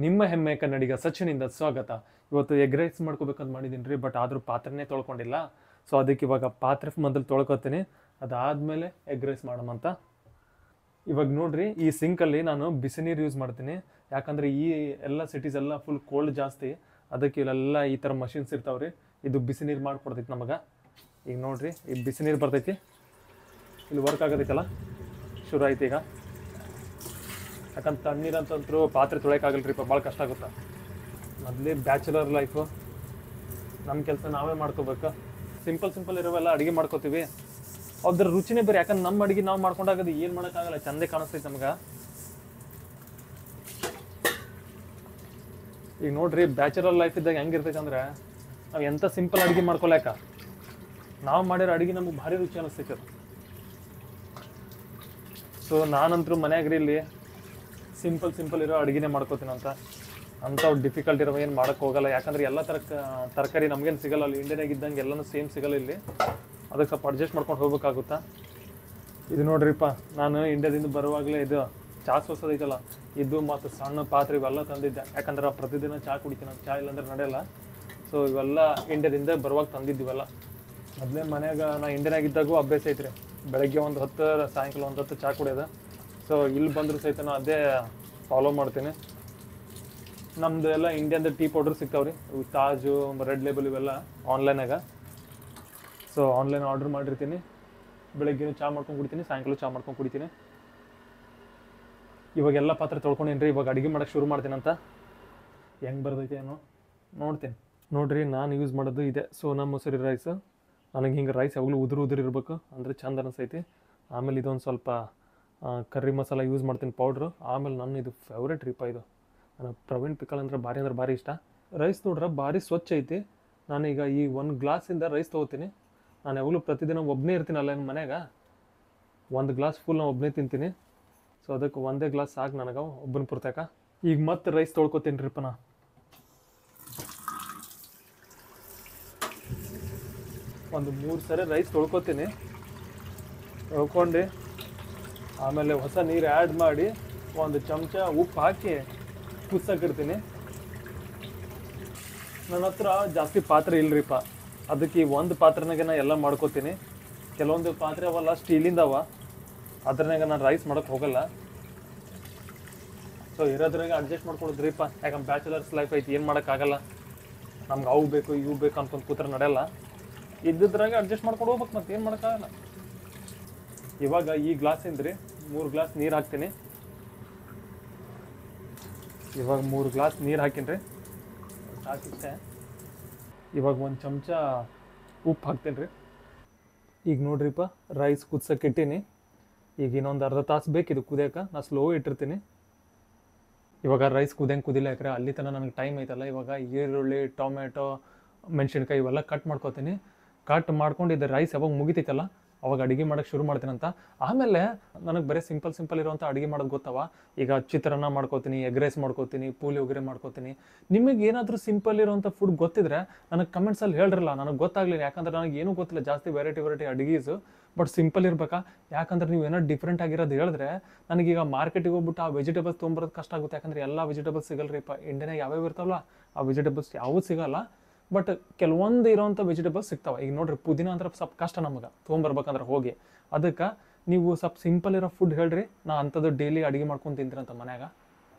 ನಿಮ್ಮ ಹೆಮ್ಮೆ ಕನ್ನಡಿಗ ಸಚಿನಿಂದ ಸ್ವಾಗತ. ಇವತ್ತು ಎಗ್ ರೈಸ್ ಮಾಡ್ಕೋಬೇಕಂತ ಮಾಡಿದ್ದೀನಿ ರೀ, ಬಟ್ ಆದರೂ ಪಾತ್ರೆನೇ ತೊಳ್ಕೊಂಡಿಲ್ಲ. ಸೊ ಅದಕ್ಕೆ ಇವಾಗ ಪಾತ್ರೆ ಮೊದಲು ತೊಳ್ಕೊತೀನಿ, ಅದಾದಮೇಲೆ ಎಗ್ ರೈಸ್ ಮಾಡೋಣಂತ. ಇವಾಗ ನೋಡ್ರಿ, ಈ ಸಿಂಕಲ್ಲಿ ನಾನು ಬಿಸಿ ನೀರು ಯೂಸ್ ಮಾಡ್ತೀನಿ. ಯಾಕಂದರೆ ಈ ಎಲ್ಲ ಸಿಟೀಸ್ ಎಲ್ಲ ಫುಲ್ ಕೋಲ್ಡ್ ಜಾಸ್ತಿ, ಅದಕ್ಕೆ ಇಲ್ಲೆಲ್ಲ ಈ ಥರ ಮಷಿನ್ಸ್ ಇರ್ತಾವ್ರಿ. ಇದು ಬಿಸಿ ನೀರು ಮಾಡಿಕೊಡ್ತೈತಿ ನಮಗೆ. ಈಗ ನೋಡ್ರಿ, ಈ ಬಿಸಿ ನೀರು ಬರ್ತೈತಿ, ಇಲ್ಲಿ ವರ್ಕ್ ಆಗೋದೈತಲ್ಲ, ಶುರು ಆಯ್ತು ಈಗ. ಯಾಕಂದ್ರೆ ತಣ್ಣೀರಂತಂತರೂ ಪಾತ್ರೆ ತೊಳೆಯೋಕ್ಕಾಗಲ್ರಿಪ್ಪ, ಭಾಳ ಕಷ್ಟ ಆಗುತ್ತೆ. ಮೊದಲೇ ಬ್ಯಾಚುಲರ್ ಲೈಫು, ನಮ್ಮ ಕೆಲಸ ನಾವೇ ಮಾಡ್ಕೋಬೇಕು. ಸಿಂಪಲ್ ಇರೋವೆಲ್ಲ ಅಡುಗೆ ಮಾಡ್ಕೋತೀವಿ, ಅದ್ರ ರುಚಿನೇ ಬೇರೆ. ಯಾಕಂದ್ರೆ ನಮ್ಮ ಅಡುಗೆ ನಾವು ಮಾಡ್ಕೊಂಡಾಗದು ಏನು ಮಾಡೋಕ್ಕಾಗಲ್ಲ, ಚಂದೇ ಕಾಣಿಸ್ತೈತೆ ನಮ್ಗೆ. ಈಗ ನೋಡ್ರಿ, ಬ್ಯಾಚುಲರ್ ಲೈಫ್ ಇದ್ದಾಗ ಹೆಂಗಿರ್ತೈತೆ ಅಂದ್ರೆ, ನಾವು ಎಂಥ ಸಿಂಪಲ್ ಅಡುಗೆ ಮಾಡ್ಕೊಳಕ ನಾವು ಮಾಡಿರೋ ಅಡುಗೆ ನಮಗೆ ಭಾರಿ ರುಚಿ ಅನ್ನಿಸ್ತೈತೆ ಅದು. ಸೊ ನಾನಂತರೂ ಮನ್ಯಾಗ್ರಿ ಇಲ್ಲಿ ಸಿಂಪಲ್ ಇರೋ ಅಡುಗೆನೇ ಮಾಡ್ಕೋತೀನಿ ಅಂಥವು ಡಿಫಿಕಲ್ಟ್ ಇರೋ ಏನು ಮಾಡೋಕ್ಕೆ ಹೋಗಲ್ಲ. ಯಾಕಂದ್ರೆ ಎಲ್ಲ ತರಕಾರಿ ನಮಗೇನು ಸಿಗಲ್ಲ, ಅಲ್ಲಿ ಇಂಡಿಯಾನಾಗ ಇದ್ದಂಗೆ ಎಲ್ಲನೂ ಸೇಮ್ ಸಿಗಲ್ಲ ಇಲ್ಲಿ. ಅದಕ್ಕೆ ಸ್ವಲ್ಪ ಅಡ್ಜಸ್ಟ್ ಮಾಡ್ಕೊಂಡು ಹೋಗ್ಬೇಕಾಗುತ್ತಾ. ಇದು ನೋಡ್ರಿಪ್ಪ, ನಾನು ಇಂಡಿಯಾದಿಂದ ಬರುವಾಗಲೇ ಇದು ಚಹಾ ಸೋಸೋದೈತಲ್ಲ, ಇದು ಮತ್ತು ಸಣ್ಣ ಪಾತ್ರೆ ಇವೆಲ್ಲ ತಂದಿದ್ದೆ. ಯಾಕಂದ್ರೆ ಪ್ರತಿದಿನ ಚಹಾ ಕುಡಿತೀನಿ, ಚಹಾ ಇಲ್ಲಾಂದ್ರೆ ನಡೆಯಲ್ಲ. ಸೊ ಇವೆಲ್ಲ ಇಂಡಿಯಾದಿಂದ ಬರುವಾಗ ತಂದಿದ್ದೀವಲ್ಲ. ಮೊದಲೇ ಮನ್ಯಾಗ ನಾ ಇಂಡಿಯಾನಾಗಿದ್ದಾಗೂ ಅಭ್ಯಾಸ ಐತ್ರಿ, ಬೆಳಗ್ಗೆ ಒಂದು ಹೊತ್ತು, ಸಾಯಂಕಾಲ ಒಂದು ಹೊತ್ತು ಚಹಾ ಕುಡಿಯೋದು. ಸೊ ಇಲ್ಲಿ ಬಂದರೂ ಸಹಿತ ನಾನು ಅದೇ ಫಾಲೋ ಮಾಡ್ತೀನಿ. ನಮ್ಮದು ಎಲ್ಲ ಇಂಡಿಯನ್ದು ಟೀ ಪೌಡರ್ ಸಿಗ್ತಾವ್ರಿ, ಇವು ತಾಜು, ರೆಡ್ ಲೇಬಲ್ ಇವೆಲ್ಲ ಆನ್ಲೈನಾಗ. ಸೊ ಆನ್ಲೈನ್ ಆರ್ಡ್ರ್ ಮಾಡಿರ್ತೀನಿ. ಬೆಳಗ್ಗೆ ಚಹಾ ಮಾಡ್ಕೊಂಡು ಕುಡಿತೀನಿ, ಸಾಯಂಕಾಲ ಚಹಾ ಮಾಡ್ಕೊಂಡು ಕುಡಿತೀನಿ. ಇವಾಗೆಲ್ಲ ಪಾತ್ರೆ ತೊಳ್ಕೊಂಡೇನ್ರಿ, ಇವಾಗ ಅಡುಗೆ ಮಾಡೋಕ್ಕೆ ಶುರು ಮಾಡ್ತೀನಂತ. ಹೆಂಗೆ ಬರ್ತೈತೆ ಏನೋ ನೋಡ್ತೀನಿ. ನೋಡಿರಿ, ನಾನು ಯೂಸ್ ಮಾಡೋದು ಇದೆ ಸೋನಾ ಮೊಸರಿ ರೈಸ್. ನನಗೆ ಹಿಂಗೆ ರೈಸ್ ಯಾವಾಗಲೂ ಉದುರು ಇರಬೇಕು, ಅಂದರೆ ಚಂದ ಅನಿಸ್ತೈತಿ. ಆಮೇಲೆ ಇದೊಂದು ಸ್ವಲ್ಪ ಕರ್ರಿ ಮಸಾಲ ಯೂಸ್ ಮಾಡ್ತೀನಿ, ಪೌಡ್ರು. ಆಮೇಲೆ ನನ್ನ ಇದು ಫೇವ್ರೇಟ್ ರೀಪ, ಇದು ನನಗೆ ಪ್ರವೀಣ್ ಪಿಕಲ್ ಅಂದ್ರೆ ಭಾರಿ ಇಷ್ಟ. ರೈಸ್ ನೋಡ್ರೆ ಭಾರಿ ಸ್ವಚ್ಛ ಐತಿ. ನಾನೀಗ ಈ 1 ಗ್ಲಾಸಿಂದ ರೈಸ್ ತೊಗೋತೀನಿ. ನಾನು ಯಾವಾಗಲೂ ಪ್ರತಿದಿನ ಒಬ್ಬನೇ ಇರ್ತೀನಲ್ಲ ನನ್ನ ಮನ್ಯಾಗ, 1 ಗ್ಲಾಸ್ ಫುಲ್ ನಾನು ಒಬ್ಬನೇ ತಿಂತೀನಿ. ಸೊ ಅದಕ್ಕೆ 1 ಗ್ಲಾಸ್ ಸಾಕು ನನಗೆ ಒಬ್ಬನ ಪುರ್ತಕ. ಈಗ ಮತ್ತೆ ರೈಸ್ ತೊಳ್ಕೊತೀನಿ ರೀಪ. ನಾ ಒಂದು 3 ಸರಿ ರೈಸ್ ತೊಳ್ಕೊತೀನಿ. ತೊಳ್ಕೊಂಡು ಆಮೇಲೆ ಹೊಸ ನೀರು ಆ್ಯಡ್ ಮಾಡಿ 1 ಚಮಚ ಉಪ್ಪು ಹಾಕಿ ಕುದಿಸೋಕಿರ್ತೀನಿ. ನನ್ನ ಹತ್ರ ಜಾಸ್ತಿ ಪಾತ್ರೆ ಇಲ್ಲರಿಪ್ಪ, ಅದಕ್ಕೆ ಈ ಒಂದು ಪಾತ್ರೆನಾಗೆ ನಾನು ಎಲ್ಲ ಮಾಡ್ಕೋತೀನಿ. ಕೆಲವೊಂದು ಪಾತ್ರೆ ಅವಲ್ಲ ಸ್ಟೀಲಿಂದವ, ಅದ್ರನಾಗ ನಾನು ರೈಸ್ ಮಾಡೋಕ್ಕೆ ಹೋಗಲ್ಲ. ಸೊ ಇರೋದ್ರಾಗ ಅಡ್ಜಸ್ಟ್ ಮಾಡ್ಕೊಳೋದ್ರಿಪ್ಪ. ಯಾಕಂದ್ರೆ ಬ್ಯಾಚುಲರ್ಸ್ ಲೈಫ್ ಐತಿ, ಏನು ಮಾಡೋಕ್ಕಾಗಲ್ಲ. ನಮ್ಗೆ ಅವು ಬೇಕು ಇವು ಬೇಕು ಅನ್ಕೊಂಡು ಕೂತ್ರೆ ನಡೆಯಲ್ಲ. ಇದ್ದಿದ್ರಾಗ ಅಡ್ಜಸ್ಟ್ ಮಾಡ್ಕೊಂಡು ಹೋಗ್ಬೇಕು, ಮತ್ತೆ ಏನು ಮಾಡೋಕ್ಕಾಗಲ್ಲ. ಇವಾಗ ಈ ಗ್ಲಾಸಿಂದ್ರಿ 3 ಗ್ಲಾಸ್ ನೀರು ಹಾಕ್ತೀನಿ. ಇವಾಗ 3 ಗ್ಲಾಸ್ ನೀರು ಹಾಕಿನ್ರಿ, ಸಾಕಿಷ್ಟೇ. ಇವಾಗ 1 ಚಮಚ ಉಪ್ಪು ಹಾಕ್ತೀನಿ ರೀ. ಈಗ ನೋಡ್ರಿಪ್ಪ, ರೈಸ್ ಕುದ್ಸಕ್ಕೆ ಇಟ್ಟೀನಿ. ಈಗ ಇನ್ನೊಂದು ಅರ್ಧ ತಾಸು ಬೇಕು ಇದು ಕುದಿಯೋಕೆ. ನಾನು ಸ್ಲೋ ಇಟ್ಟಿರ್ತೀನಿ. ಇವಾಗ ರೈಸ್ ಕುದಿಲ್ಲ, ಯಾಕಂದ್ರೆ ಅಲ್ಲಿ ತನಕ ನನಗೆ ಟೈಮ್ ಐತಲ್ಲ. ಇವಾಗ ಈರುಳ್ಳಿ, ಟೊಮೆಟೊ, ಮೆಣಸಿನ್ಕಾಯಿ ಇವೆಲ್ಲ ಕಟ್ ಮಾಡ್ಕೊತೀನಿ. ಕಟ್ ಮಾಡ್ಕೊಂಡು ಇದು ರೈಸ್ ಯಾವಾಗ ಮುಗಿತೈತಲ್ಲ ಅವಾಗ ಅಡುಗೆ ಮಾಡೋಕ್ಕೆ ಶುರು ಮಾಡ್ತೀನಂತ. ಆಮೇಲೆ ನನಗೆ ಬರೀ ಸಿಂಪಲ್ ಇರುವಂಥ ಅಡುಗೆ ಮಾಡೋದು ಗೊತ್ತವ. ಈಗ ಚಿತ್ರಾನ್ನ ಮಾಡ್ಕೋತೀನಿ, ಎಗ್ ರೈಸ್ ಮಾಡ್ಕೋತೀನಿ, ಪುಳಿಯೋಗರೆ ಮಾಡ್ಕೋತೀನಿ. ನಿಮಗೆ ಏನಾದರೂ ಸಿಂಪಲ್ ಇರುವಂಥ ಫುಡ್ ಗೊತ್ತಿದ್ರೆ ನನಗೆ ಕಮೆಂಟ್ಸಲ್ಲಿ ಹೇಳ್ರಲ್ಲ, ನನಗೆ ಗೊತ್ತಾಗಲಿಲ್ಲ. ಯಾಕಂದ್ರೆ ನನಗೆ ಏನೂ ಗೊತ್ತಿಲ್ಲ ಜಾಸ್ತಿ ವೆರೈಟಿ ಅಡುಗೀಸು. ಬಟ್ ಸಿಂಪಲ್ ಇರ್ಬೇಕಾ, ಯಾಕಂದ್ರೆ ನೀವು ಏನೋ ಡಿಫ್ರೆಂಟ್ ಆಗಿರೋದು ಹೇಳಿದ್ರೆ ನನಗೀಗ ಮಾರ್ಕೆಟಿಗೆ ಹೋಗ್ಬಿಟ್ಟು ಆ ವೆಜಿಟೇಬಲ್ಸ್ ತೊಗೊಂಬರೋದು ಕಷ್ಟ ಆಗುತ್ತೆ. ಯಾಕಂದರೆ ಎಲ್ಲ ವೆಜಿಟೇಬಲ್ಸ್ ಸಿಗಲ್ರಿಪ್ಪ ಇಂಡಿಯಾನಾಗ. ಯಾವ್ಯಾವ ಇರ್ತಾವಲ್ಲ ಆ ವೆಜಿಟೇಬಲ್ಸ್ ಯಾವೂ ಸಿಗಲ್ಲ. ಬಟ್ ಕೆಲವೊಂದು ಇರೋವಂಥ ವೆಜಿಟೇಬಲ್ಸ್ ಸಿಗ್ತಾವೆ. ಈಗ ನೋಡ್ರಿ, ಪುದೀನ ಅಂದ್ರೆ ಸ್ವಲ್ಪ ಕಷ್ಟ ನಮಗೆ ತೊಗೊಂಬರ್ಬೇಕಂದ್ರೆ ಹೋಗಿ. ಅದಕ್ಕೆ ನೀವು ಸ್ವಲ್ಪ ಸಿಂಪಲ್ ಇರೋ ಫುಡ್ ಹೇಳ್ರಿ, ನಾ ಅಂಥದ್ದು ಡೈಲಿ ಅಡುಗೆ ಮಾಡ್ಕೊಂಡು ತಿಂತೀರಂತ ಮನ್ಯಾಗ.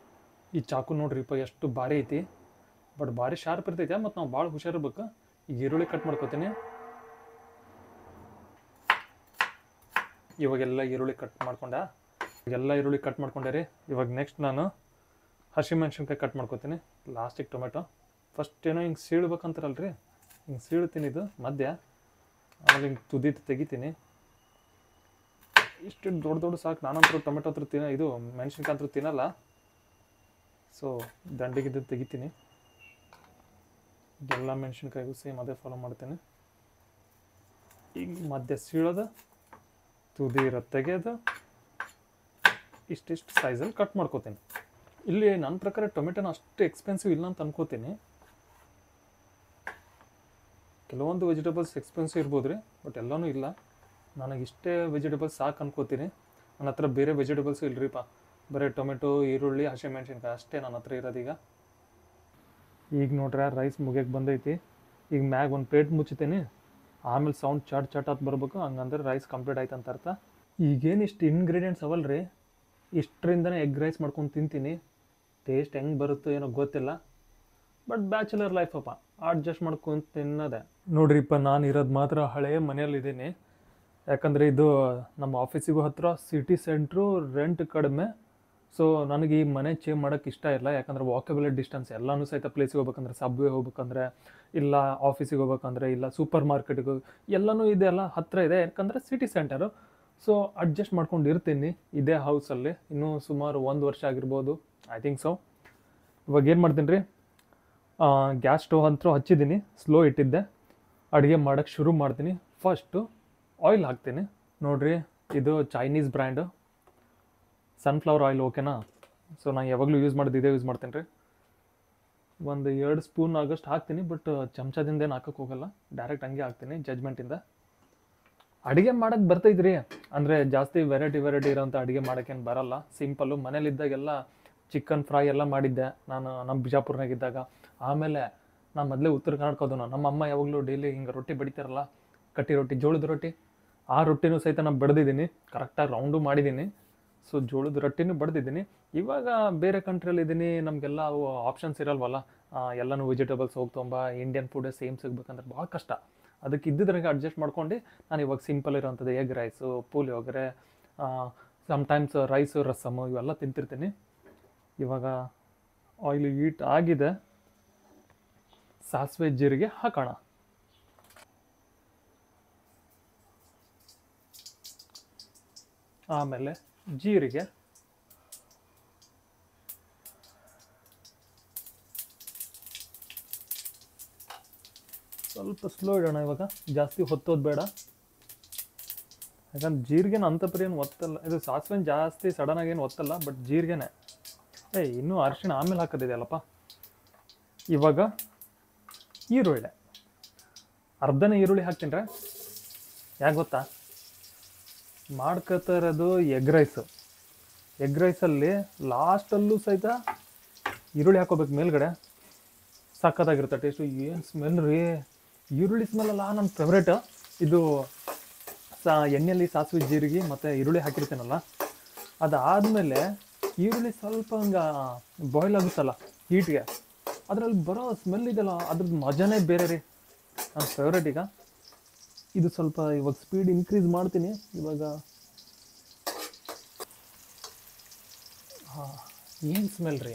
ಈ ಚಾಕು ನೋಡ್ರಿಪ್ಪ ಎಷ್ಟು ಭಾರಿ ಐತಿ, ಬಟ್ ಭಾರಿ ಶಾರ್ಪ್ ಇರ್ತೈತೆ. ಮತ್ತು ನಾವು ಭಾಳ ಹುಷಾರಿರ್ಬೇಕು. ಈಗ ಈರುಳ್ಳಿ ಕಟ್ ಮಾಡ್ಕೊತೀನಿ. ಇವಾಗೆಲ್ಲ ಈರುಳ್ಳಿ ಕಟ್ ಮಾಡ್ಕೊಂಡೆ ರೀ. ಇವಾಗ ನೆಕ್ಸ್ಟ್ ನಾನು ಹಸಿಮೆಣ್ಸಿನ್ಕಾಯಿ ಕಟ್ ಮಾಡ್ಕೊತೀನಿ. ಲಾಸ್ಟಿಗೆ ಟೊಮೆಟೊ. ಫಸ್ಟ್ ಏನೋ ಹಿಂಗೆ ಸೀಳ್ಬೇಕಂತಾರಲ್ರಿ, ಹಿಂಗೆ ಸೀಳ್ತೀನಿ ಇದು ಮಧ್ಯ. ಆಮೇಲೆ ಹಿಂಗೆ ತೆಗಿತೀನಿ. ಇಷ್ಟು ದೊಡ್ಡ ಸಾಕು. ನಾನಂತರೂ ಟೊಮೆಟೊ ಹತ್ರ ಇದು ಮೆಣಸಿನ್ಕಾಯಿ ಅಂತೂ ತಿನ್ನಲ್ಲ. ಸೊ ದಂಡಿಗಿದ್ದು ತೆಗಿತೀನಿ. ಎಲ್ಲ ಮೆಣಸಿನ್ಕಾಯಿಗೂ ಸೇಮ್ ಅದೇ ಫಾಲೋ ಮಾಡ್ತೀನಿ. ಈಗ ಮಧ್ಯ ಸೀಳೋದು, ತುದಿ ತೆಗೆಯೋದು, ಇಷ್ಟಿಷ್ಟು ಸೈಜಲ್ಲಿ ಕಟ್ ಮಾಡ್ಕೋತೀನಿ. ಇಲ್ಲಿ ನನ್ನ ಪ್ರಕಾರ ಟೊಮೆಟೊನ ಅಷ್ಟು ಎಕ್ಸ್ಪೆನ್ಸಿವ್ ಇಲ್ಲ ಅಂತ ಅನ್ಕೋತೀನಿ. ಕೆಲವೊಂದು ವೆಜಿಟೇಬಲ್ಸ್ ಎಕ್ಸ್ಪೆನ್ಸಿವ್ ಇರ್ಬೋದು ರೀ, ಬಟ್ ಎಲ್ಲನೂ ಇಲ್ಲ. ನನಗಿಷ್ಟೇ ವೆಜಿಟೇಬಲ್ಸ್ ಸಾಕು ಅನ್ಕೋತೀನಿ. ನನ್ನ ಹತ್ರ ಬೇರೆ ವೆಜಿಟೇಬಲ್ಸು ಇಲ್ಲರಿಪ್ಪ. ಬರೀ ಟೊಮೆಟೊ ಈರುಳ್ಳಿ ಹಸಿಮೆಣ್ಸಿನ್ಕಾಯಿ ಅಷ್ಟೇ ನನ್ನ ಹತ್ರ ಇರೋದೀಗ. ಈಗ ನೋಡ್ರೆ ರೈಸ್ ಮುಗಿಯಕ್ಕೆ ಬಂದೈತಿ. ಈಗ ಮ್ಯಾಗ ಒಂದು ಪ್ಲೇಟ್ ಮುಚ್ಚುತ್ತೀನಿ, ಆಮೇಲೆ ಸೌಂಡ್ ಚಟ್ ಚಟ್ ಅಂತ ಬರ್ಬೇಕು, ಹಂಗಂದ್ರೆ ರೈಸ್ ಕಂಪ್ಲೀಟ್ ಆಯ್ತು ಅಂತ ಅರ್ಥ. ಈಗೇನು ಇಷ್ಟು ಇಂಗ್ರೀಡಿಯೆಂಟ್ಸ್ ಅವಲ್ರಿ, ಇಷ್ಟರಿಂದನೇ ಎಗ್ ರೈಸ್ ಮಾಡ್ಕೊಂಡು ತಿಂತೀನಿ. ಟೇಸ್ಟ್ ಹೆಂಗೆ ಬರುತ್ತೋ ಏನೋ ಗೊತ್ತಿಲ್ಲ, ಬಟ್ ಬ್ಯಾಚುಲರ್ ಲೈಫ್ ಅಪ್ಪ, ಅಡ್ಜಸ್ಟ್ ಮಾಡ್ಕೊಂಡು ತಿನ್ನೋದೆ. ನೋಡ್ರಿಪ್ಪ, ನಾನು ಇರೋದು ಮಾತ್ರ ಹಳೆಯ ಮನೆಯಲ್ಲಿದ್ದೀನಿ. ಯಾಕಂದರೆ ಇದು ನಮ್ಮ ಆಫೀಸಿಗೂ ಹತ್ತಿರ, ಸಿಟಿ ಸೆಂಟ್ರು, ರೆಂಟ್ ಕಡಿಮೆ. ಸೊ ನನಗೆ ಈ ಮನೆ ಚೇಂಜ್ ಮಾಡೋಕ್ಕೆ ಇಷ್ಟ ಇಲ್ಲ. ಯಾಕಂದರೆ ವಾಕಬಲ್ ಡಿಸ್ಟೆನ್ಸ್ ಎಲ್ಲನೂ ಸಹಿತ ಪ್ಲೇಸಿಗೆ ಹೋಗ್ಬೇಕಂದ್ರೆ, ಸಬ್ವೇ ಹೋಗ್ಬೇಕಂದ್ರೆ, ಇಲ್ಲ ಆಫೀಸಿಗೆ ಹೋಗ್ಬೇಕಂದ್ರೆ, ಇಲ್ಲ ಸೂಪರ್ ಮಾರ್ಕೆಟಿಗೆ, ಎಲ್ಲನೂ ಇದೆ, ಎಲ್ಲ ಹತ್ತಿರ ಇದೆ. ಯಾಕಂದರೆ ಸಿಟಿ ಸೆಂಟರು. ಸೊ ಅಡ್ಜಸ್ಟ್ ಮಾಡ್ಕೊಂಡು ಇರ್ತೀನಿ ಇದೇ ಹೌಸಲ್ಲಿ. ಇನ್ನೂ ಸುಮಾರು 1 ವರ್ಷ ಆಗಿರ್ಬೋದು, ಐ ಥಿಂಕ್ ಸೊ. ಇವಾಗ ಏನು ಮಾಡ್ತೀನಿ ರೀ, ಗ್ಯಾಸ್ ಸ್ಟವ್ ಅಂತೂ ಹಚ್ಚಿದ್ದೀನಿ, ಸ್ಲೋ ಇಟ್ಟಿದ್ದೆ. ಅಡುಗೆ ಮಾಡೋಕ್ಕೆ ಶುರು ಮಾಡ್ತೀನಿ. ಫಸ್ಟು ಆಯಿಲ್ ಹಾಕ್ತೀನಿ. ನೋಡಿರಿ, ಇದು ಚೈನೀಸ್ ಬ್ರ್ಯಾಂಡು ಸನ್ಫ್ಲವರ್ ಆಯಿಲ್, ಓಕೆನಾ? ಸೊ ನಾನು ಯಾವಾಗಲೂ ಯೂಸ್ ಮಾಡೋದು ಇದೇ ಯೂಸ್ ಮಾಡ್ತೀನಿ ರೀ. ಒಂದು 2 ಸ್ಪೂನ್ ಆಗಷ್ಟು ಹಾಕ್ತೀನಿ, ಬಟ್ ಚಮಚದಿಂದ ಏನು ಹಾಕೋಕ್ಕೆ ಹೋಗಲ್ಲ, ಡೈರೆಕ್ಟ್ ಹಂಗೆ ಹಾಕ್ತೀನಿ ಜಜ್ಮೆಂಟಿಂದ. ಅಡುಗೆ ಮಾಡೋಕ್ಕೆ ಬರ್ತೈತ್ರಿ, ಅಂದರೆ ಜಾಸ್ತಿ ವೆರೈಟಿ ಇರೋಂಥ ಅಡುಗೆ ಮಾಡೋಕ್ಕೇನು ಬರಲ್ಲ. ಸಿಂಪಲ್ಲು ಮನೇಲಿದ್ದಾಗೆಲ್ಲ ಚಿಕನ್ ಫ್ರೈ ಎಲ್ಲ ಮಾಡಿದ್ದೆ ನಾನು ನಮ್ಮ ಬಿಜಾಪುರ್ನಾಗಿದ್ದಾಗ. ಆಮೇಲೆ ನಾನು ಮೊದಲೇ ಉತ್ತರ ಕರ್ನಾಟಕದವನು. ನಮ್ಮ ಅಮ್ಮ ಯಾವಾಗಲೂ ಡೈಲಿ ಹಿಂಗೆ ರೊಟ್ಟಿ ಬಡಿತಾರಲ್ಲ, ಕಟ್ಟಿ ರೊಟ್ಟಿ, ಜೋಳದ ರೊಟ್ಟಿ. ಆ ರೊಟ್ಟಿನೂ ಸಹಿತ ನಾನು ಬಡ್ದಿದ್ದೀನಿ, ಕರೆಕ್ಟಾಗಿ ರೌಂಡು ಮಾಡಿದ್ದೀನಿ. ಸೊ ಜೋಳದ ರೊಟ್ಟಿನೂ ಬಡ್ದಿದ್ದೀನಿ. ಇವಾಗ ಬೇರೆ ಕಂಟ್ರಿಯಲ್ಲಿದ್ದೀನಿ, ನಮಗೆಲ್ಲ ಅವು ಆಪ್ಷನ್ಸ್ ಇರಲ್ವಲ್ಲ, ಎಲ್ಲನೂ ವೆಜಿಟೇಬಲ್ಸ್ ಹೋಗ್ತೊಂಬ, ಇಂಡಿಯನ್ ಫುಡ್ ಸೇಮ್ ಸಿಗ್ಬೇಕಂದ್ರೆ ಭಾಳ ಕಷ್ಟ. ಅದಕ್ಕೆ ಇದ್ದಿದ್ರಾಗೆ ಅಡ್ಜಸ್ಟ್ ಮಾಡ್ಕೊಂಡು ನಾನು ಇವಾಗ ಸಿಂಪಲ್ ಇರೋವಂಥದ್ದು egg rice, puliyogare, sometimes rice, rasam ಇವೆಲ್ಲ ತಿಂತಿರ್ತೀನಿ. ಇವಾಗ ಆಯಿಲ್ ಹೀಟ್ ಆಗಿದೆ, ಸಾಸಿವೆ ಜೀರಿಗೆ ಹಾಕೋಣ. ಆಮೇಲೆ ಜೀರಿಗೆ, ಸ್ವಲ್ಪ ಸ್ಲೋ ಇಡೋಣ ಇವಾಗ, ಜಾಸ್ತಿ ಹೊತ್ತೋದು ಬೇಡ. ಯಾಕಂದ್ರೆ ಜೀರಿಗೆನ ಅಂತಪರಿ ಏನು ಒತ್ತಲ್ಲ, ಇದು ಸಾಸಿವೆನ ಜಾಸ್ತಿ ಸಡನ್ನಾಗಿ ಏನು ಒತ್ತಲ್ಲ, ಬಟ್ ಜೀರಿಗೆನೆ. ಇನ್ನೂ ಅರಿಶಿಣ ಆಮೇಲೆ ಹಾಕೋದಿದೆಯಲ್ಲಪ್ಪ. ಇವಾಗ ಈರುಳ್ಳಿ, ಅರ್ಧನೇ ಈರುಳ್ಳಿ ಹಾಕ್ತೀನಿ ರೀ. ಯಾಕೆ ಗೊತ್ತಾ, ಮಾಡ್ಕೋತಾ ಇರೋದು ಎಗ್ ರೈಸು. ಎಗ್ ರೈಸಲ್ಲಿ ಲಾಸ್ಟಲ್ಲೂ ಸಹಿತ ಈರುಳ್ಳಿ ಹಾಕೋಬೇಕು ಮೇಲ್ಗಡೆ, ಸಕ್ಕತ್ತಾಗಿರುತ್ತೆ ಟೇಸ್ಟು. ಏನು ಸ್ಮೆಲ್ ರೀ, ಈರುಳ್ಳಿ ಸ್ಮೆಲ್ಲಲ್ಲ ನನ್ನ ಫೇವ್ರೇಟ್. ಇದು ಎಣ್ಣೆಯಲ್ಲಿ ಸಾಸಿವೆ ಜೀರಿಗೆ ಮತ್ತು ಈರುಳ್ಳಿ ಹಾಕಿರ್ತೀನಲ್ಲ, ಅದಾದಮೇಲೆ ಈರುಳ್ಳಿ ಸ್ವಲ್ಪ ಹಂಗೆ ಬಾಯ್ಲ್ ಆಗುತ್ತಲ್ಲ ಹೀಟ್ಗೆ, ಅದರಲ್ಲಿ ಬರೋ ಸ್ಮೆಲ್ ಇದೆಯಲ್ಲ, ಅದ್ರದ್ದು ಮಜಾನೇ ಬೇರೆ ರೀ, ನನ್ನ ಫೇವ್ರೇಟ್. ಈಗ ಇದು ಸ್ವಲ್ಪ ಇವಾಗ ಸ್ಪೀಡ್ ಇನ್ಕ್ರೀಸ್ ಮಾಡ್ತೀನಿ ಇವಾಗ. ಏನು ಸ್ಮೆಲ್ ರೀ,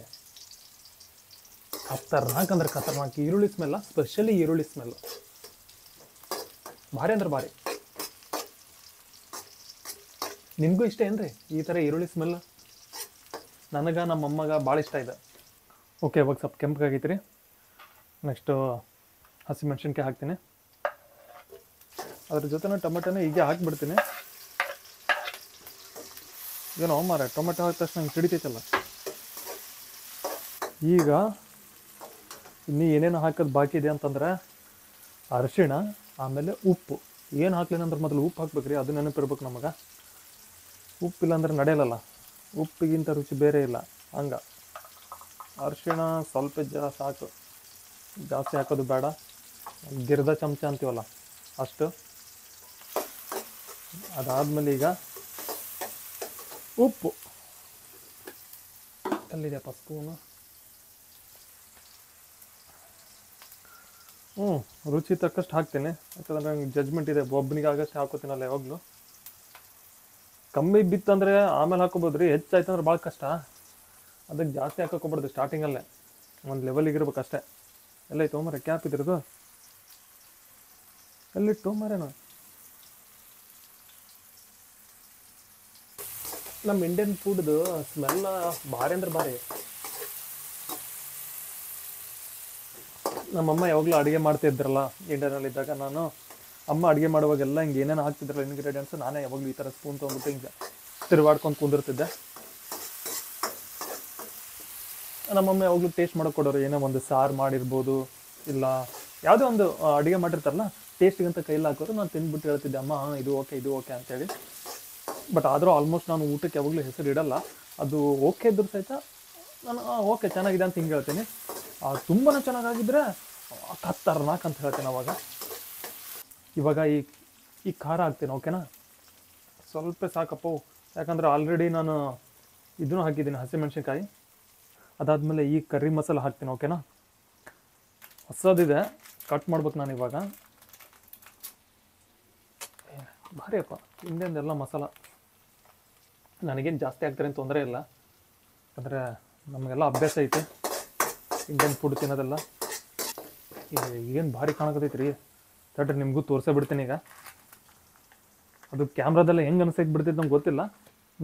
ಖತರ್ನಾಕ್ ಈರುಳ್ಳಿ ಸ್ಮೆಲ್ಲ, ಸ್ಪೆಷಲಿ ಈರುಳ್ಳಿ ಸ್ಮೆಲ್ಲು ಭಾರಿ ಅಂದ್ರೆ ಭಾರಿ. ನಿಮಗೂ ಇಷ್ಟ ಏನ್ರಿ ಈ ಥರ ಈರುಳ್ಳಿ ಸ್ಮೆಲ್? ನನಗೆ ನಮ್ಮ ಅಮ್ಮಗ ಭಾಳ ಇಷ್ಟ ಇದೆ. ಓಕೆ, ಇವಾಗ ಸ್ವಲ್ಪ ಕೆಂಪಗಾಗೈತಿ ರೀ. ನೆಕ್ಸ್ಟು ಹಸಿಮೆಣ್ಸಿನ್ಕಾಯಿ ಹಾಕ್ತೀನಿ, ಅದ್ರ ಜೊತೆ ಟೊಮೆಟೊನ ಹೀಗೆ ಹಾಕಿಬಿಡ್ತೀನಿ. ಏನೋ ಮಾರೆ, ಟೊಮೆಟೊ ಹಾಕಿದ ತಕ್ಷಣ ನಂಗೆ ಸಿಡಿತೈತಲ್ಲ. ಈಗ ಇನ್ನೂ ಏನೇನು ಹಾಕೋದು ಬಾಕಿ ಇದೆ ಅಂತಂದ್ರೆ ಅರಿಶಿಣ, ಆಮೇಲೆ ಉಪ್ಪು. ಏನು ಹಾಕ್ಲಿನಂದ್ರೆ ಮೊದಲು ಉಪ್ಪು ಹಾಕ್ಬೇಕು ರೀ, ಅದು ನೆನಪಿರ್ಬೇಕು ನಮಗೆ. ಉಪ್ಪಿಲ್ಲ ಅಂದ್ರೆ ನಡೆಯಲ್ಲ, ಉಪ್ಪಿಗಿಂತ ರುಚಿ ಬೇರೆ ಇಲ್ಲ. ಹಂಗೆ ಅರಿಶಿಣ ಸ್ವಲ್ಪ ಸಾಕು, ಜಾಸ್ತಿ ಹಾಕೋದು ಬೇಡ. ಗಿರ್ದ ಚಮಚ ಅಂತೀವಲ್ಲ ಅಷ್ಟು. ಅದಾದಮೇಲೆ ಈಗ ಉಪ್ಪು ಎಲ್ಲಿದೆಯಪ್ಪ ಸ್ಪೂನು? ರುಚಿ ತಕ್ಕಷ್ಟು ಹಾಕ್ತೀನಿ, ಯಾಕಂದ್ರೆ ನಂಗೆ ಜಜ್ಮೆಂಟ್ ಇದೆ, ಒಬ್ಬನಿಗೆ ಆಗಷ್ಟು ಹಾಕೋತೀನಲ್ಲ ಯಾವಾಗಲೂ. ಕಮ್ಮಿ ಬಿತ್ತಂದರೆ ಆಮೇಲೆ ಹಾಕೋಬೋದು ರೀ, ಹೆಚ್ಚಾಯ್ತು ಅಂದ್ರೆ ಭಾಳ ಕಷ್ಟ. ಅದಕ್ಕೆ ಜಾಸ್ತಿ ಹಾಕೋಕೊಬಾರ್ದು, ಸ್ಟಾರ್ಟಿಂಗಲ್ಲೇ ಒಂದು ಲೆವೆಲಿಗೆ ಇರ್ಬೇಕು ಅಷ್ಟೇ. ಎಲ್ಲ ತೊಗೊಂಬರ ಕ್ಯಾಪ್ ಇದ್ರದು, ಎಲ್ಲಿ ತೊಗೊಂಬರೇನು? ನಮ್ಮ ಇಂಡಿಯನ್ ಫುಡ್ದು ಸ್ಮೆಲ್ ಭಾರಿ ಅಂದ್ರೆ ಭಾರಿ. ನಮ್ಮಮ್ಮ ಯಾವಾಗಲೂ ಅಡುಗೆ ಮಾಡ್ತಿದ್ರಲ್ಲ ಇಂಡಿಯನಲ್ಲಿದ್ದಾಗ, ನಾನು ಅಮ್ಮ ಅಡುಗೆ ಮಾಡುವಾಗೆಲ್ಲ ಹಿಂಗೆ ಏನೇನು ಹಾಕ್ತಿದ್ರಲ್ಲ ಇಂಗ್ರೀಡಿಯೆಂಟ್ಸು, ನಾನೇ ಯಾವಾಗಲೂ ಈ ಥರ ಸ್ಪೂನ್ ತೊಗೊಂಡ್ಬಿಟ್ಟು ಹಿಂಗೆ ತಿರುವಾಡ್ಕೊಂಡು ಕುಂದಿರ್ತಿದ್ದೆ. ನಮ್ಮಮ್ಮ ಯಾವಾಗಲೂ ಟೇಸ್ಟ್ ಮಾಡೋಕೆ ಕೊಡೋರು, ಏನೋ ಒಂದು ಸಾರು ಮಾಡಿರ್ಬೋದು, ಇಲ್ಲ ಯಾವುದೇ ಒಂದು ಅಡುಗೆ ಮಾಡಿರ್ತಾರಲ್ಲ, ಟೇಸ್ಟಿಗಂತ ಕೈಯಲ್ಲಿ ಹಾಕೋರು. ನಾನು ತಿಂದ್ಬಿಟ್ಟು ಹೇಳ್ತಿದ್ದೆ, ಅಮ್ಮ ಇದು ಓಕೆ ಅಂತೇಳಿ. ಬಟ್ ಆದರೂ ಆಲ್ಮೋಸ್ಟ್ ನಾನು ಊಟಕ್ಕೆ ಯಾವಾಗಲೂ ಹೆಸರು ಇಡಲ್ಲ. ಅದು ಓಕೆ ಇದ್ರೂ ಸಹಿತ ನಾನು ಓಕೆ ಚೆನ್ನಾಗಿದೆ ಅಂತ ಹಿಂಗೆ ಹೇಳ್ತೀನಿ. ತುಂಬಾ ಚೆನ್ನಾಗಾಗಿದ್ದರೆ ಖತರ್ನಾಕ್ ಅಂತ ಹೇಳ್ತೀನಿ ಅವಾಗ. ಇವಾಗ ಈ ಖಾರ ಹಾಕ್ತೀನಿ, ಓಕೆನಾ? ಸ್ವಲ್ಪ ಸಾಕಪ್ಪ, ಯಾಕಂದರೆ ಆಲ್ರೆಡಿ ನಾನು ಇದನ್ನು ಹಾಕಿದ್ದೀನಿ, ಹಸಿಮೆಣ್ಸಿನ್ಕಾಯಿ. ಅದಾದಮೇಲೆ ಈ ಕರಿ ಮಸಾಲ ಹಾಕ್ತೀನಿ, ಓಕೆನಾ? ಹೊಸದಿದೆ, ಕಟ್ ಮಾಡ್ಬೇಕು ನಾನು ಇವಾಗ. ಭಾರಿ ಅಪ್ಪ, ಹಿಂದೆಂದೆಲ್ಲ ಮಸಾಲ ನನಗೇನು ಜಾಸ್ತಿ ಆಗ್ತಾರೆ ಅಂತ ತೊಂದರೆ ಇಲ್ಲ, ಯಾಕಂದರೆ ನಮಗೆಲ್ಲ ಅಭ್ಯಾಸ ಐತೆ ಇಂಡಿಯನ್ ಫುಡ್ ತಿನ್ನೋದೆಲ್ಲ. ಇದು ಏನು ಭಾರಿ ಕಾಣಕತ್ತೈತಿ ರೀ, ತಡ್ರಿ ನಿಮಗೂ ತೋರಿಸೇ ಬಿಡ್ತೀನಿ ಈಗ. ಅದು ಕ್ಯಾಮ್ರಾದೆಲ್ಲ ಹೆಂಗೆ ಅನ್ಸಕ್ಕೆ ಬಿಡ್ತೈತೆ ನಮ್ಗೆ ಗೊತ್ತಿಲ್ಲ.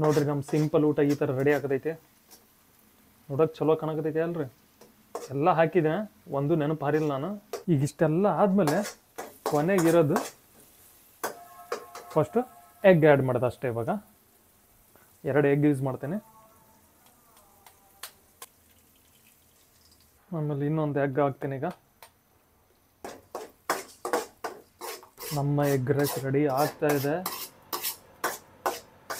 ನೋಡಿರಿ, ನಮ್ಮ ಸಿಂಪಲ್ ಊಟ ಈ ಥರ ರೆಡಿ ಆಗತೈತೆ. ನೋಡೋಕೆ ಚಲೋ ಕಾಣಕತ್ತೈತೆ ಅಲ್ರಿ? ಎಲ್ಲ ಹಾಕಿದೆ, ಒಂದು ನೆನಪು ಹಾರಿಲ್ಲ ನಾನು. ಈಗ ಇಷ್ಟೆಲ್ಲ ಆದಮೇಲೆ ಕೊನೆಗಿರೋದು ಫಸ್ಟು ಎಗ್ ಆ್ಯಡ್ ಮಾಡೋದು ಅಷ್ಟೇ. ಇವಾಗ 2 ಎಗ್ ಯೂಸ್ ಮಾಡ್ತೇನೆ. ಆಮೇಲೆ ಇನ್ನೊಂದು ಎಗ್ ಹಾಕ್ತೀನಿ. ಈಗ ನಮ್ಮ ಎಗ್ ರೈಸ್ ರೆಡಿ ಆಗ್ತಾ ಇದೆ.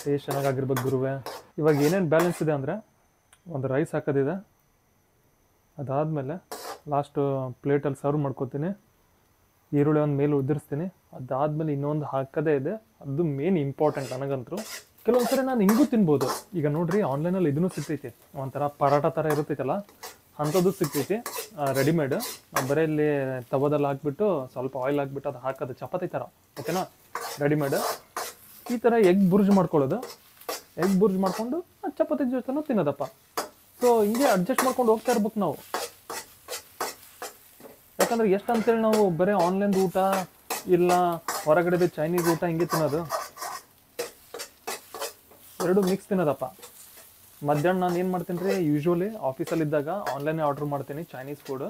ಟೇಸ್ಟ್ ಚೆನ್ನಾಗಿರ್ಬೇಕು ಗುರುವೆ. ಇವಾಗ ಏನೇನು ಬ್ಯಾಲೆನ್ಸ್ ಇದೆ ಅಂದರೆ, ಒಂದು ರೈಸ್ ಹಾಕೋದಿದೆ, ಅದಾದಮೇಲೆ ಲಾಸ್ಟು ಪ್ಲೇಟಲ್ಲಿ ಸರ್ವ್ ಮಾಡ್ಕೊತೀನಿ. ಈರುಳ್ಳಿ ಒಂದು ಮೇಲೆ ಉದುರಿಸ್ತೀನಿ. ಅದಾದಮೇಲೆ ಇನ್ನೊಂದು ಹಾಕೋದೇ ಇದೆ, ಅದು ಮೇನ್ ಇಂಪಾರ್ಟೆಂಟ್ ನನಗಂತೂ. ಕೆಲವೊಂದು ಸರಿ ನಾನು ಹಿಂಗೂ ತಿನ್ಬೋದು. ಈಗ ನೋಡಿರಿ, ಆನ್ಲೈನಲ್ಲಿ ಇದನ್ನು ಸಿಗ್ತೈತಿ, ಒಂಥರ ಪರಾಟ ಥರ ಇರುತ್ತೈತಲ್ಲ, ಅಂಥದ್ದು ಸಿಗ್ತೈತಿ ರೆಡಿಮೇಡ್. ಬರೀ ಇಲ್ಲಿ ತವದಲ್ಲಿ ಹಾಕ್ಬಿಟ್ಟು ಸ್ವಲ್ಪ ಆಯಿಲ್ ಹಾಕ್ಬಿಟ್ಟು ಅದು ಹಾಕೋದು ಚಪಾತಿ ಥರ, ಓಕೆನಾ? ರೆಡಿಮೇಡ್ ಈ ಥರ ಎಗ್ ಬುರ್ಜ್ ಮಾಡ್ಕೊಳ್ಳೋದು. ಎಗ್ ಬುರ್ಜ್ ಮಾಡಿಕೊಂಡು ಚಪಾತಿ ಜೊತೆನೂ ತಿನ್ನೋದಪ್ಪ. ಸೊ ಹಿಂಗೆ ಅಡ್ಜಸ್ಟ್ ಮಾಡ್ಕೊಂಡು ಹೋಗ್ತಾ ಇರ್ಬೇಕು ನಾವು. ಯಾಕಂದ್ರೆ ಎಷ್ಟು ಅಂತೇಳಿ ನಾವು ಬರೀ ಆನ್ಲೈನ್ದು ಊಟ ಇಲ್ಲ ಹೊರಗಡೆದು ಚೈನೀಸ್ ಊಟ ಹಿಂಗೆ ತಿನ್ನೋದು, ಎರಡು ಮಿಕ್ಸ್ ತಿನ್ನೋದಪ್ಪ. ಮಧ್ಯಾಹ್ನ ನಾನು ಏನು ಮಾಡ್ತೀನಿ ರೀ, ಯೂಶ್ವಲಿ ಆಫೀಸಲ್ಲಿದ್ದಾಗ ಆನ್ಲೈನೇ ಆರ್ಡ್ರ್ ಮಾಡ್ತೀನಿ ಚೈನೀಸ್ ಫುಡ್.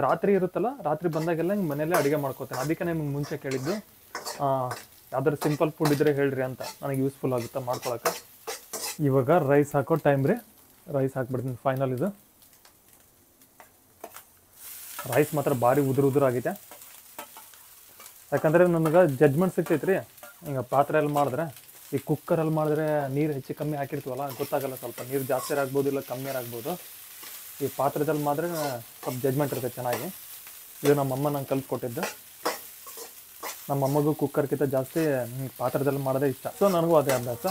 ರಾತ್ರಿ ಇರುತ್ತಲ್ಲ, ರಾತ್ರಿ ಬಂದಾಗೆಲ್ಲ ಹಿಂಗೆ ಮನೆಯಲ್ಲೇ ಅಡುಗೆ ಮಾಡ್ಕೋತೀನಿ. ಅದಕ್ಕೆ ನಿಮ್ಗೆ ಮುಂಚೆ ಕೇಳಿದ್ದು, ಯಾವ್ದಾದ್ರು ಸಿಂಪಲ್ ಫುಡ್ ಇದ್ದರೆ ಹೇಳ್ರಿ ಅಂತ, ನನಗೆ ಯೂಸ್ಫುಲ್ ಆಗುತ್ತೆ ಮಾಡ್ಕೊಳಕ್ಕೆ. ಇವಾಗ ರೈಸ್ ಹಾಕೋ ಟೈಮ್ ರೀ, ರೈಸ್ ಹಾಕ್ಬಿಡ್ತೀನಿ ಫೈನಲ್. ಇದು ರೈಸ್ ಮಾತ್ರ ಭಾರಿ ಉದುರಾಗಿದೆ, ಯಾಕಂದರೆ ನನಗೆ ಜಡ್ಜ್ಮೆಂಟ್ ಸಿಗ್ತೈತೆ ರೀ. ಹಿಂಗೆ ಪಾತ್ರೆಯಲ್ಲಿ ಮಾಡಿದ್ರೆ, ಈ ಕುಕ್ಕರಲ್ಲಿ ಮಾಡಿದ್ರೆ ನೀರು ಹೆಚ್ಚು ಕಮ್ಮಿ ಹಾಕಿರ್ತೀವಲ್ಲ, ಗೊತ್ತಾಗಲ್ಲ. ಸ್ವಲ್ಪ ನೀರು ಜಾಸ್ತಿ ಆಗ್ಬೋದು, ಇಲ್ಲ ಕಮ್ಮಿ ಆಗ್ಬೋದು. ಈ ಪಾತ್ರದಲ್ಲಿ ಮಾಡಿದ್ರೆ ಸ್ವಲ್ಪ ಜಡ್ಜ್ಮೆಂಟ್ ಇರ್ತೈತೆ ಚೆನ್ನಾಗಿ. ಇದು ನಮ್ಮಮ್ಮ ನಂಗೆ ಕಲ್ತ್ಕೊಟ್ಟಿದ್ದು. ನಮ್ಮಮ್ಮಗೂ ಕುಕ್ಕರ್ಗಿಂತ ಜಾಸ್ತಿ ಪಾತ್ರದಲ್ಲಿ ಮಾಡೋದೇ ಇಷ್ಟ. ಸೊ ನನಗೂ ಅದೇ ಅಭ್ಯಾಸ.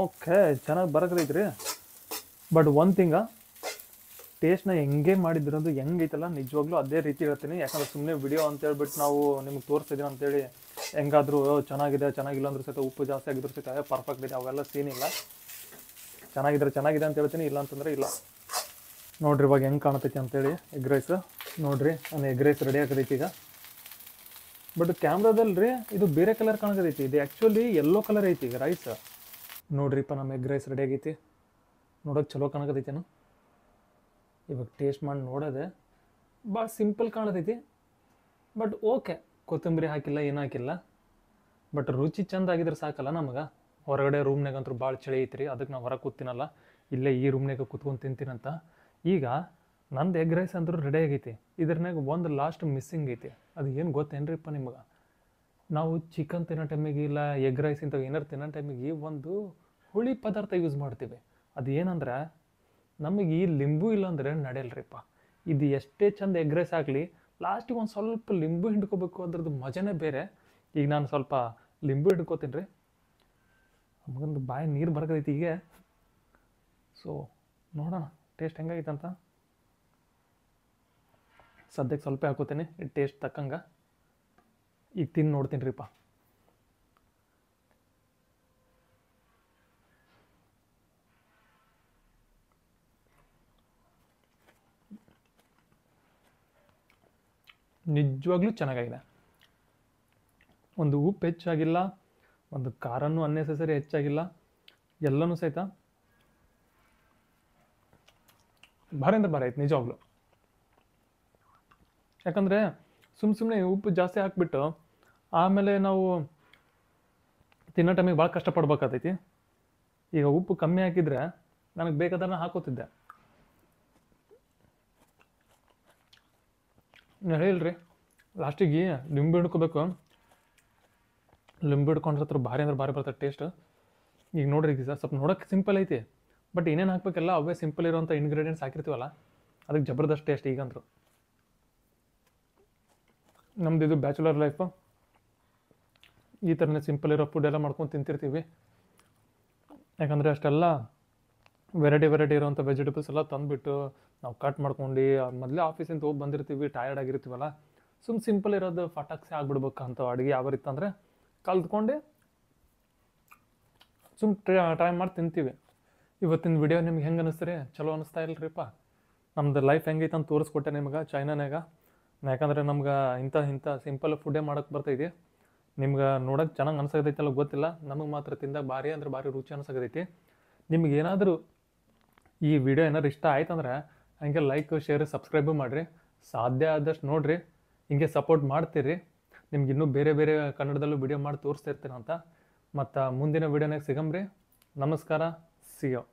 ಓಕೆ, ಚೆನ್ನಾಗಿ ಬರಕೈತೆ ರೀ. ಬಟ್ ಒನ್ ಥಿಂಗ, ಟೇಸ್ಟ್ನ ಹೆಂಗೆ ಮಾಡಿದ್ರದು ಹೆಂಗೈತಲ್ಲ, ನಿಜವಾಗ್ಲೂ ಅದೇ ರೀತಿ ಹೇಳ್ತೀನಿ. ಯಾಕಂದ್ರೆ ಸುಮ್ಮನೆ ವಿಡಿಯೋ ಅಂತೇಳ್ಬಿಟ್ಟು ನಾವು ನಿಮ್ಗೆ ತೋರಿಸ್ತಿದ್ದೀವಿ ಅಂತೇಳಿ ಹೆಂಗಾದರೂ ಚೆನ್ನಾಗಿದೆ ಚೆನ್ನಾಗಿಲ್ಲ ಅಂದ್ರೂ ಸಹಿತ, ಉಪ್ಪು ಜಾಸ್ತಿ ಆಗಿದ್ರು ಸಹಿತ ಪರ್ಫೆಕ್ಟ್ ಇದೆ, ಅವೆಲ್ಲ ಸೀನಿಲ್ಲ. ಚೆನ್ನಾಗಿದೆ ಅಂತ ಹೇಳ್ತೀನಿ, ಇಲ್ಲ ಅಂತಂದರೆ ಇಲ್ಲ. ನೋಡಿರಿ ಇವಾಗ ಹೆಂಗೆ ಕಾಣತೈತಿ ಅಂತೇಳಿ ಎಗ್ ರೈಸ್. ನೋಡಿರಿ, ನಾನು ಎಗ್ ರೈಸ್ ರೆಡಿ ಆಗತೈತಿ ಈಗ. ಬಟ್ ಕ್ಯಾಮ್ರಾದಲ್ಲಿ ರೀ ಇದು ಬೇರೆ ಕಲರ್ ಕಾಣಕತೈತಿ, ಇದು ಆ್ಯಕ್ಚುಲಿ ಯೆಲ್ಲೋ ಕಲರ್ ಐತಿ ಈಗ ರೈಸ್. ನೋಡ್ರಿಪ್ಪ, ನಮ್ಮ ಎಗ್ ರೈಸ್ ರೆಡಿ ಆಗೈತಿ. ನೋಡೋಕೆ ಚಲೋ ಕಾಣಕತೈತೇನು? ಇವಾಗ ಟೇಸ್ಟ್ ಮಾಡಿ ನೋಡೋದೆ ಭಾಳ ಸಿಂಪಲ್ ಕಾಣತೈತಿ. ಬಟ್ ಓಕೆ, ಕೊತ್ತಂಬರಿ ಹಾಕಿಲ್ಲ, ಏನೂ ಹಾಕಿಲ್ಲ. ಬಟ್ ರುಚಿ ಚೆಂದ ಆಗಿದ್ರೆ ಸಾಕಲ್ಲ ನಮಗೆ. ಹೊರಗಡೆ ರೂಮ್ನಾಗಂತೂ ಭಾಳ ಚಳಿ ಐತ್ರಿ, ಅದಕ್ಕೆ ನಾವು ಹೊರಗೆ ಕೂತೀನಲ್ಲ, ಇಲ್ಲೇ ಈ ರೂಮ್ನಾಗ ಕೂತ್ಕೊಂಡು ತಿಂತೀನಂತ. ಈಗ ನಂದು ಎಗ್ ರೈಸ್ ಅಂದ್ರೂ ರೆಡಿ ಆಗೈತಿ. ಇದ್ರನಾಗ ಒಂದು ಲಾಸ್ಟ್ ಮಿಸ್ಸಿಂಗ್ ಐತಿ. ಅದು ಏನು ಗೊತ್ತೇನ್ರಿಪ್ಪ ನಿಮ್ಗೆ? ನಾವು ಚಿಕನ್ ತಿನ್ನೋ ಟೈಮಿಗೆ ಇಲ್ಲ ಎಗ್ ರೈಸ್ ಇಂಥವು ಏನಾರು ತಿನ್ನೋ ಟೈಮಿಗೆ ಒಂದು ಹುಳಿ ಪದಾರ್ಥ ಯೂಸ್ ಮಾಡ್ತೀವಿ. ಅದು ಏನಂದ್ರೆ, ನಮಗೆ ಈ ಲಿಂಬು ಇಲ್ಲಾಂದರೆ ನಡೆಯಲ್ರಿಪ್ಪ. ಇದು ಎಷ್ಟೇ ಚಂದ ಎಗ್ ರೈಸ್ ಆಗಲಿ, ಲಾಸ್ಟಿಗೆ ಒಂದು ಸ್ವಲ್ಪ ಲಿಂಬು ಹಿಂಡ್ಕೋಬೇಕು, ಅದ್ರದ್ದು ಮಜನೇ ಬೇರೆ. ಈಗ ನಾನು ಸ್ವಲ್ಪ ಲಿಂಬು ಹಿಡ್ಕೋತೀನಿ ರೀ, ನಮಗೊಂದು ಬಾಯಿ ನೀರು ಬರಕೈತಿ ಈಗ. ಸೊ ನೋಡೋಣ ಟೇಸ್ಟ್ ಹೆಂಗಾಗೈತೆ ಅಂತ. ಸದ್ಯಕ್ಕೆ ಸ್ವಲ್ಪ ಹಾಕೋತೀನಿ, ಟೇಸ್ಟ್ ತಕ್ಕಂಗೆ. ಈಗ ತಿಂದು ನೋಡ್ತೀನಿ ರೀಪ್ಪ. ನಿಜವಾಗ್ಲೂ ಚೆನ್ನಾಗಾಗಿದೆ. ಒಂದು ಉಪ್ಪು ಹೆಚ್ಚಾಗಿಲ್ಲ, ಒಂದು ಖಾರನೂ ಅನ್ನೆಸೆಸರಿ ಹೆಚ್ಚಾಗಿಲ್ಲ, ಎಲ್ಲನೂ ಸಹಿತ ಭಾರಿ ಅಂದ್ರೆ ಭಾರಿ ಆಯ್ತು ನಿಜವಾಗ್ಲೂ. ಯಾಕಂದರೆ ಸುಮ್ಮನೆ ಉಪ್ಪು ಜಾಸ್ತಿ ಹಾಕ್ಬಿಟ್ಟು ಆಮೇಲೆ ನಾವು ತಿನ್ನೋ ಟೈಮಿಗೆ ಭಾಳ ಕಷ್ಟಪಡ್ಬೇಕಾಗ್ತೈತಿ. ಈಗ ಉಪ್ಪು ಕಮ್ಮಿ ಹಾಕಿದರೆ ನನಗೆ ಬೇಕಾದ್ರೆ ಹಾಕೋತಿದ್ದೆ. ಹೇಳಿಲ್ರಿ, ಲಾಸ್ಟಿಗೆ ಲಿಂಬು ಹಿಡ್ಕೋಬೇಕು. ಲಿಂಬು ಹಿಡ್ಕೊಂಡ್ರೆ ಹತ್ರ ಭಾರಿ ಅಂದ್ರೆ ಭಾರಿ ಬರ್ತದೆ ಟೇಸ್ಟ್. ಈಗ ನೋಡ್ರಿ, ಈಗ ಸ್ವಲ್ಪ ನೋಡೋಕೆ ಸಿಂಪಲ್ ಐತಿ, ಬಟ್ ಏನೇನು ಹಾಕ್ಬೇಕೆಲ್ಲ ಅವೇ ಸಿಂಪಲ್ ಇರೋಂಥ ಇಂಗ್ರೀಡಿಯೆಂಟ್ಸ್ ಹಾಕಿರ್ತೀವಲ್ಲ ಅದಕ್ಕೆ ಜಬರ್ದಸ್ತ್ ಟೇಸ್ಟ್ ಈಗಂದ್ರು. ನಮ್ದು ಇದು ಬ್ಯಾಚುಲರ್ ಲೈಫು, ಈ ಥರನೇ ಸಿಂಪಲ್ ಇರೋ ಫುಡ್ ಎಲ್ಲ ಮಾಡ್ಕೊಂಡು ತಿಂತಿರ್ತೀವಿ. ಯಾಕಂದರೆ ಅಷ್ಟೆಲ್ಲ ವೆರೈಟಿ ಇರೋಂಥ ವೆಜಿಟೇಬಲ್ಸ್ ಎಲ್ಲ ತಂದುಬಿಟ್ಟು ನಾವು ಕಟ್ ಮಾಡ್ಕೊಂಡು ಮೊದಲೇ ಆಫೀಸಿಂದ ಹೋಗಿ ಬಂದಿರ್ತೀವಿ, ಟಯರ್ಡ್ ಆಗಿರ್ತೀವಲ್ಲ, ಸಿಂಪಲ್ ಇರೋದು ಫಟಾಕ್ಸೆ ಆಗ್ಬಿಡ್ಬೇಕು ಅಂತ ಅಡುಗೆ ಯಾವ ರೀತಿ ಅಂದರೆ ಕಲ್ತ್ಕೊಂಡು ಟ್ರೈ ಮಾಡಿ ತಿಂತೀವಿ. ಇವತ್ತಿನ ವಿಡಿಯೋ ನಿಮ್ಗೆ ಹೆಂಗೆ ಅನ್ನಿಸ್ತೀರಿ? ಚಲೋ ಅನ್ನಿಸ್ತಾ ಇಲ್ರಿಪ್ಪ? ನಮ್ದು ಲೈಫ್ ಹೆಂಗೈತೆ ಅಂತ ತೋರಿಸ್ಕೊಟ್ಟೆ ನಿಮ್ಗೆ ಚೈನಾನಾಗ. ಯಾಕಂದರೆ ನಮ್ಗೆ ಇಂಥ ಸಿಂಪಲ್ ಫುಡ್ಡೇ ಮಾಡೋಕ್ಕೆ ಬರ್ತೈತಿ. ನಿಮ್ಗೆ ನೋಡೋಕೆ ಚೆನ್ನಾಗಿ ಅನ್ಸೋದೈತಲ್ಲ ಗೊತ್ತಿಲ್ಲ, ನಮಗೆ ಮಾತ್ರ ತಿಂದಾಗ ಭಾರಿ ರುಚಿ ಅನ್ಸೋದೈತಿ. ನಿಮ್ಗೆ ಏನಾದರೂ ಈ ವಿಡಿಯೋ ಏನಾದ್ರು ಇಷ್ಟ ಆಯ್ತಂದ್ರೆ ಹಂಗೆ ಲೈಕ್ ಶೇರ್ ಸಬ್ಸ್ಕ್ರೈಬು ಮಾಡಿರಿ. ಸಾಧ್ಯ ಆದಷ್ಟು ನೋಡಿರಿ, ಹಿಂಗೆ ಸಪೋರ್ಟ್ ಮಾಡ್ತೀರಿ. ನಿಮ್ಗೆ ಇನ್ನೂ ಬೇರೆ ಕನ್ನಡದಲ್ಲೂ ವಿಡಿಯೋ ಮಾಡಿ ತೋರಿಸ್ತಾ ಇರ್ತೀನಿ ಅಂತ. ಮತ್ತು ಮುಂದಿನ ವಿಡಿಯೋನಾಗ ಸಿಗಮ್ರಿ. ನಮಸ್ಕಾರ. See you.